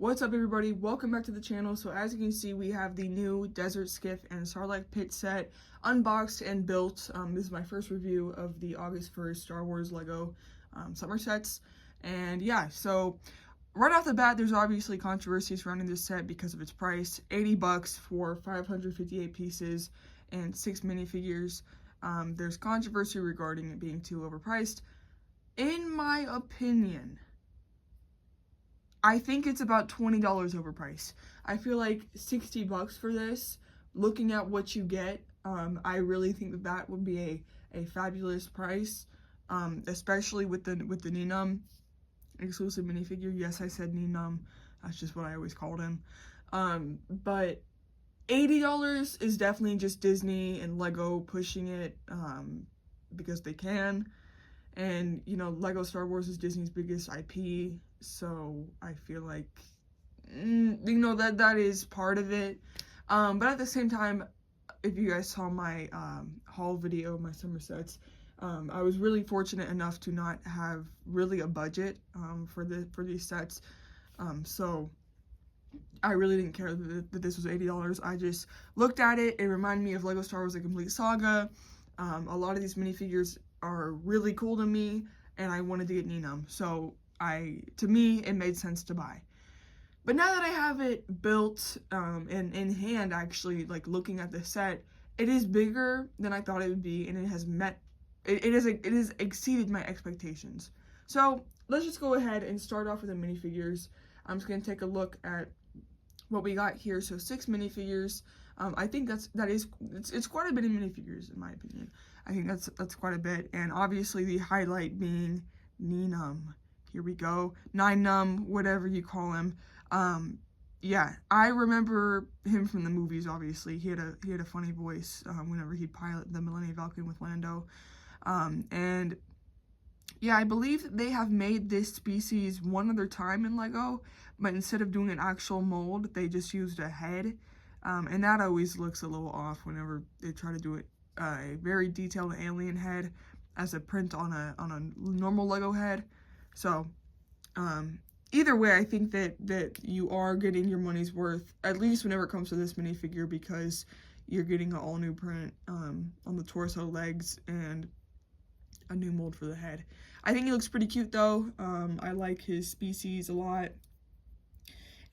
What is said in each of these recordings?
What's up, everybody? Welcome back to the channel. So as you can see, we have the new Desert Skiff and Sarlacc pit set unboxed and built. This is my first review of the August 1st Star Wars Lego summer sets. And yeah, so right off the bat, there's obviously controversy surrounding this set because of its price. $80 for 558 pieces and 6 minifigures. There's controversy regarding it being too overpriced. In my opinion, I think it's about $20 overpriced. I feel like $60 for this, looking at what you get, I really think that would be a fabulous price, especially with the Ninum exclusive minifigure. Yes, I said Ninum. That's just what I always called him. But $80 is definitely just Disney and Lego pushing it because they can. And, you know, Lego Star Wars is Disney's biggest IP, so I feel like, you know, that is part of it. But at the same time, if you guys saw my haul video, my summer sets, I was really fortunate enough to not have really a budget for these sets. So I really didn't care that this was $80. I just looked at it. It reminded me of Lego Star Wars: The Complete Saga. A lot of these minifigures are really cool to me, and I wanted to get Ninum, so to me it made sense to buy. But now that I have it built and in hand, actually, like looking at the set, it is bigger than I thought it would be, and it has exceeded my expectations. So let's just go ahead and start off with the minifigures. I'm just gonna take a look at what we got here. So 6 minifigures. I think it's quite a bit of minifigures in my opinion. I think that's quite a bit, and obviously the highlight being Ninum. Here we go, Ninum, whatever you call him. Yeah, I remember him from the movies. Obviously, he had a funny voice whenever he'd pilot the Millennium Falcon with Lando, and yeah, I believe that they have made this species one other time in Lego, but instead of doing an actual mold, they just used a head. And that always looks a little off whenever they try to do it, a very detailed alien head as a print on a normal Lego head. So either way, I think that you are getting your money's worth, at least whenever it comes to this minifigure, because you're getting an all new print on the torso, legs, and a new mold for the head. I think he looks pretty cute though. I like his species a lot.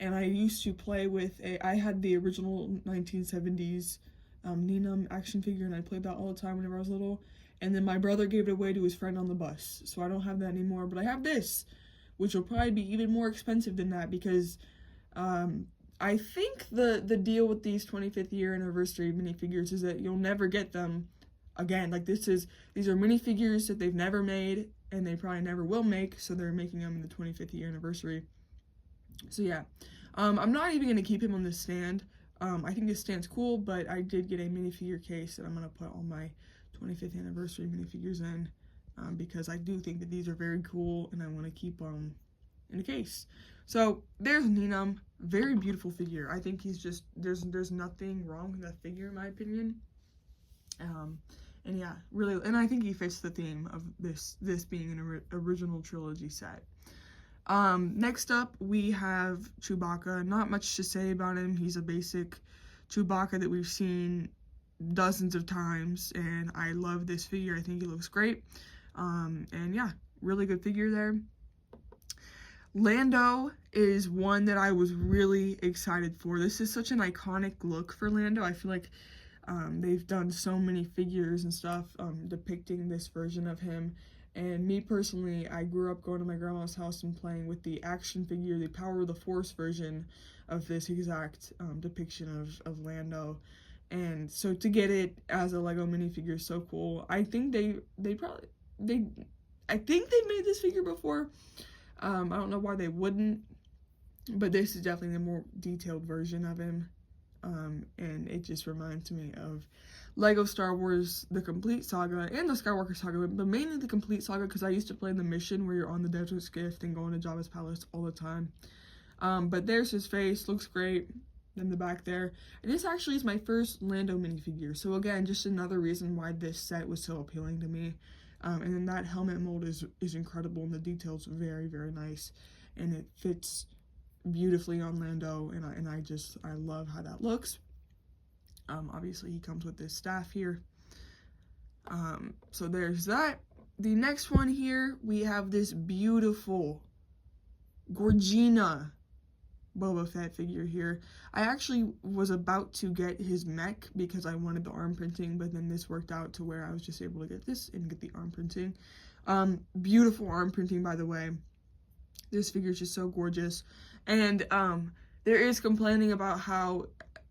And I used to play with I had the original 1970s Ninum action figure, and I played that all the time whenever I was little. And then my brother gave it away to his friend on the bus, so I don't have that anymore. But I have this, which will probably be even more expensive than that, because I think the deal with these 25th year anniversary minifigures is that you'll never get them again. Like these are minifigures that they've never made, and they probably never will make, so they're making them in the 25th year anniversary. So yeah, I'm not even going to keep him on this stand. I think this stand's cool, but I did get a minifigure case that I'm going to put all my 25th anniversary minifigures in, because I do think that these are very cool, and I want to keep them in a case. So there's Ninum, very beautiful figure. I think he's just, there's nothing wrong with that figure in my opinion. And yeah, really, and I think he fits the theme of this being an original trilogy set. Next up, we have Chewbacca. Not much to say about him. He's a basic Chewbacca that we've seen dozens of times, and I love this figure. I think he looks great. And yeah, really good figure there. Lando is one that I was really excited for. This is such an iconic look for Lando. I feel like they've done so many figures and stuff depicting this version of him. And me personally, I grew up going to my grandma's house and playing with the action figure, the Power of the Force version of this exact depiction of Lando. And so to get it as a Lego minifigure is so cool. I think I think they made this figure before. I don't know why they wouldn't, but this is definitely the more detailed version of him. And it just reminds me of Lego Star Wars: The Complete Saga and the Skywalker Saga, but mainly the Complete Saga, because I used to play the mission where you're on the Desert Skiff and going to Jabba's palace all the time. But there's his face, looks great in the back there. And this actually is my first Lando minifigure, so again, just another reason why this set was so appealing to me. And then that helmet mold is incredible, and the details very, very nice, and it fits beautifully on Lando, and I love how that looks. Obviously he comes with this staff here. So there's that. The next one here, we have this beautiful Gorgina Boba Fett figure here. I actually was about to get his mech because I wanted the arm printing, but then this worked out to where I was just able to get this and get the arm printing. Beautiful arm printing, by the way. This figure is just so gorgeous. And there is complaining about how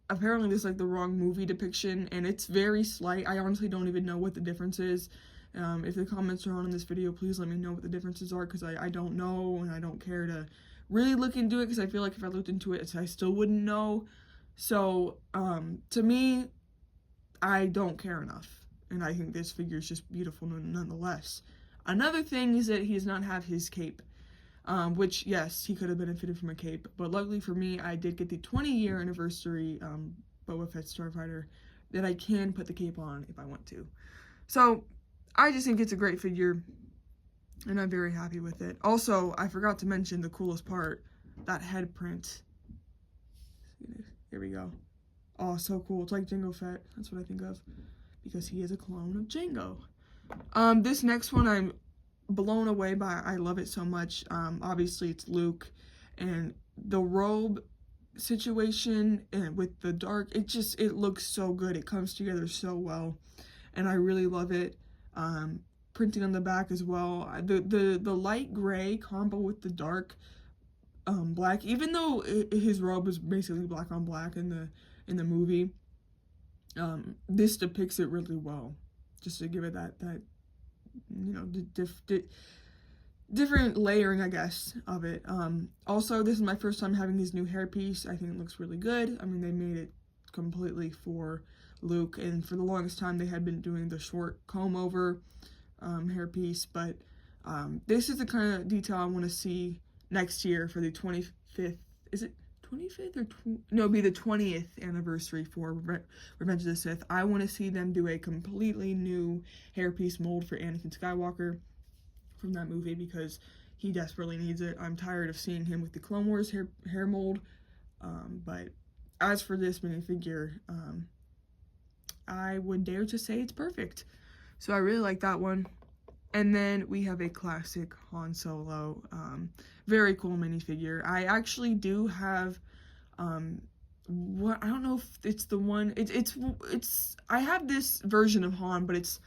apparently this is like the wrong movie depiction, and it's very slight. I honestly don't even know what the difference is. If the comments are on in this video, please let me know what the differences are, because I don't know, and I don't care to really look into it, because I feel like if I looked into it, I still wouldn't know. So, to me, I don't care enough, and I think this figure is just beautiful nonetheless. Another thing is that he does not have his cape, which, yes, he could have benefited from a cape, but luckily for me, I did get the 20-year anniversary Boba Fett Starfighter that I can put the cape on if I want to. So, I just think it's a great figure, and I'm very happy with it. Also, I forgot to mention the coolest part, that head print. Here we go. Oh, so cool. It's like Jango Fett. That's what I think of, because he is a clone of Jango. This next one I'm blown away by. I love it so much. Obviously it's Luke, and the robe situation and with the dark, it looks so good. It comes together so well, and I really love it. Printing on the back as well. The light gray combo with the dark black, even though his robe is basically black on black in the movie, this depicts it really well, just to give it that you know, different layering, I guess, of it. Also, this is my first time having his new hairpiece. I think it looks really good. I mean, they made it completely for Luke, and for the longest time they had been doing the short comb over hairpiece, but this is the kind of detail I want to see next year for the 25th, is it 25th or no, it'll be the 20th anniversary for Revenge of the Sith. I want to see them do a completely new hairpiece mold for Anakin Skywalker from that movie, because he desperately needs it. I'm tired of seeing him with the Clone Wars hair mold, but as for this minifigure, I would dare to say it's perfect. So I really like that one. And then we have a classic Han Solo, very cool minifigure. I actually do have, I don't know if it's the one, I have this version of Han, but it's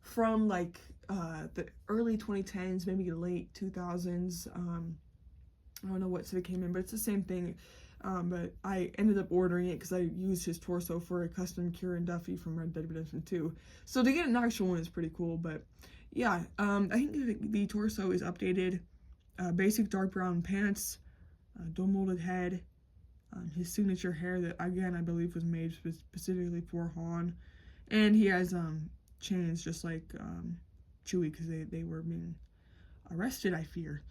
from like the early 2010s, maybe late 2000s. I don't know what set it came in, but it's the same thing. But I ended up ordering it because I used his torso for a custom Kieran Duffy from Red Dead Redemption 2. So to get an actual one is pretty cool, but yeah, I think the torso is updated. Basic dark brown pants, dual molded head, his signature hair that, again, I believe was made specifically for Han. And he has chains just like Chewie, because they were being arrested, I fear.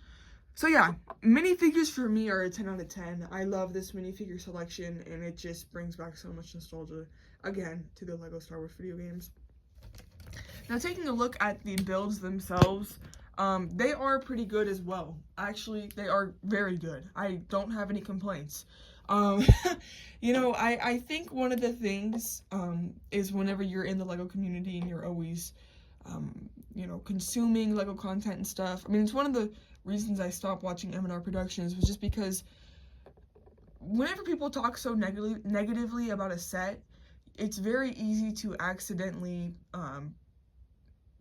So yeah, minifigures for me are a 10 out of 10. I love this minifigure selection, and it just brings back so much nostalgia, again, to the LEGO Star Wars video games. Now, taking a look at the builds themselves, they are pretty good as well. Actually, they are very good. I don't have any complaints. You know, I think one of the things is whenever you're in the LEGO community and you're always, you know, consuming LEGO content and stuff. I mean, it's one of the reasons I stopped watching M&R Productions, was just because whenever people talk so negatively about a set, it's very easy to accidentally,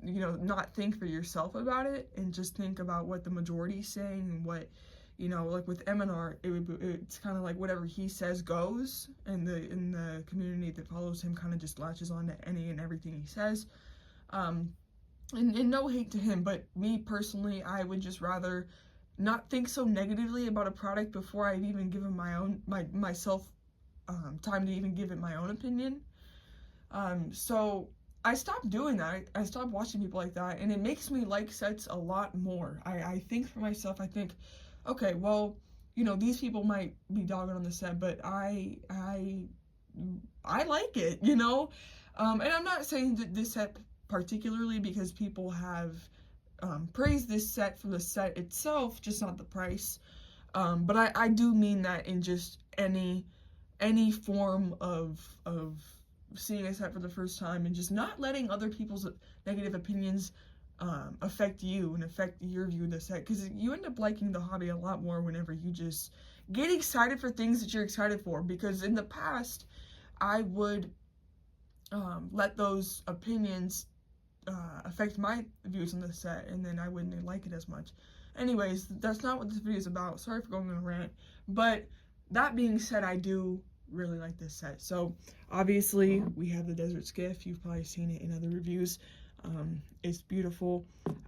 you know, not think for yourself about it and just think about what the majority is saying, and what, you know, like with M&R, it's kind of like whatever he says goes, and in the community that follows him kind of just latches on to any and everything he says. And no hate to him, but me personally, I would just rather not think so negatively about a product before I've even given myself time to even give it my own opinion. So I stopped doing that. I stopped watching people like that, and it makes me like sets a lot more. I think for myself, I think, okay, well, you know, these people might be dogging on the set, but I like it, you know? And I'm not saying that this set particularly, because people have praised this set for the set itself, just not the price. But I do mean that in just any form of seeing a set for the first time, and just not letting other people's negative opinions affect you and affect your view of the set, because you end up liking the hobby a lot more whenever you just get excited for things that you're excited for. Because in the past, I would let those opinions affect my views on the set, and then I wouldn't like it as much. Anyways, that's not what this video is about. Sorry for going on a rant. But that being said, I do really like this set. So obviously we have the Desert Skiff. You've probably seen it in other reviews. It's beautiful.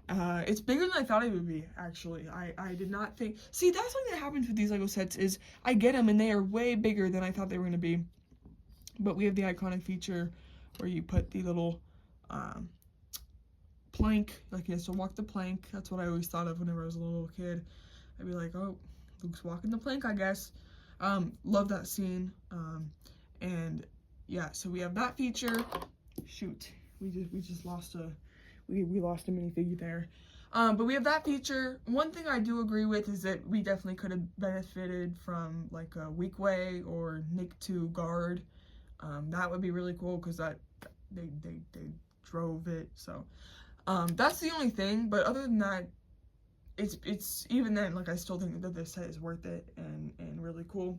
It's bigger than I thought it would be, actually. I did not think... See, that's something that happens with these LEGO sets, is I get them and they are way bigger than I thought they were going to be. But we have the iconic feature where you put the little plank, like he has to walk the plank. That's what I always thought of whenever I was a little kid. I'd be like, oh, Luke's walking the plank, I guess. Love that scene. And yeah, so we have that feature. Shoot, we just lost a we lost a minifigure there. But we have that feature. One thing I do agree with is that we definitely could have benefited from like a weak way or Nick 2 guard. That would be really cool, because that they drove it. So that's the only thing. But other than that, it's even then, like, I still think that this set is worth it and really cool.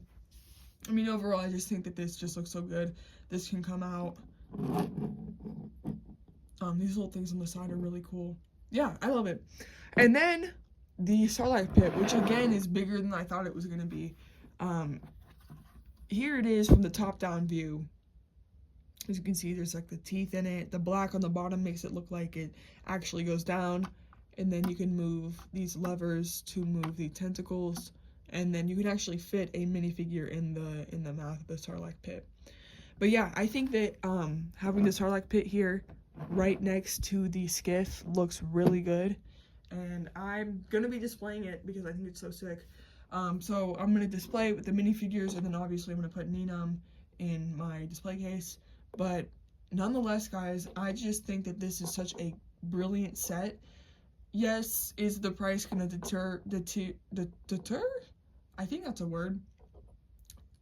I mean, overall, I just think that this just looks so good. This can come out. These little things on the side are really cool. Yeah, I love it. And then the Sarlacc pit, which again is bigger than I thought it was gonna be. Here it is from the top-down view. As you can see, there's like the teeth in it. The black on the bottom makes it look like it actually goes down. And then you can move these levers to move the tentacles. And then you can actually fit a minifigure in the mouth of the Sarlacc pit. But yeah, I think that having the Sarlacc pit here right next to the Skiff looks really good. And I'm gonna be displaying it because I think it's so sick. So I'm gonna display it with the minifigures, and then obviously I'm gonna put Ninam in my display case. But nonetheless, guys, I just think that this is such a brilliant set. Yes, is the price gonna deter? I think that's a word.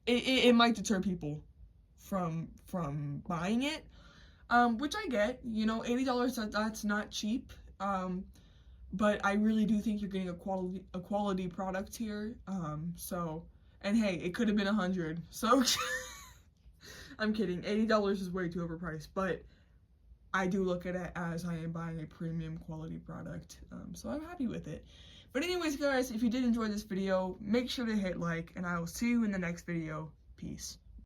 It might deter people from buying it, which I get. You know, $80, that's not cheap. But I really do think you're getting a quality product here. So, and hey, it could have been $100. So. I'm kidding. $80 is way too overpriced, but I do look at it as I am buying a premium quality product, so I'm happy with it. But anyways, guys, if you did enjoy this video, make sure to hit like, and I will see you in the next video. Peace.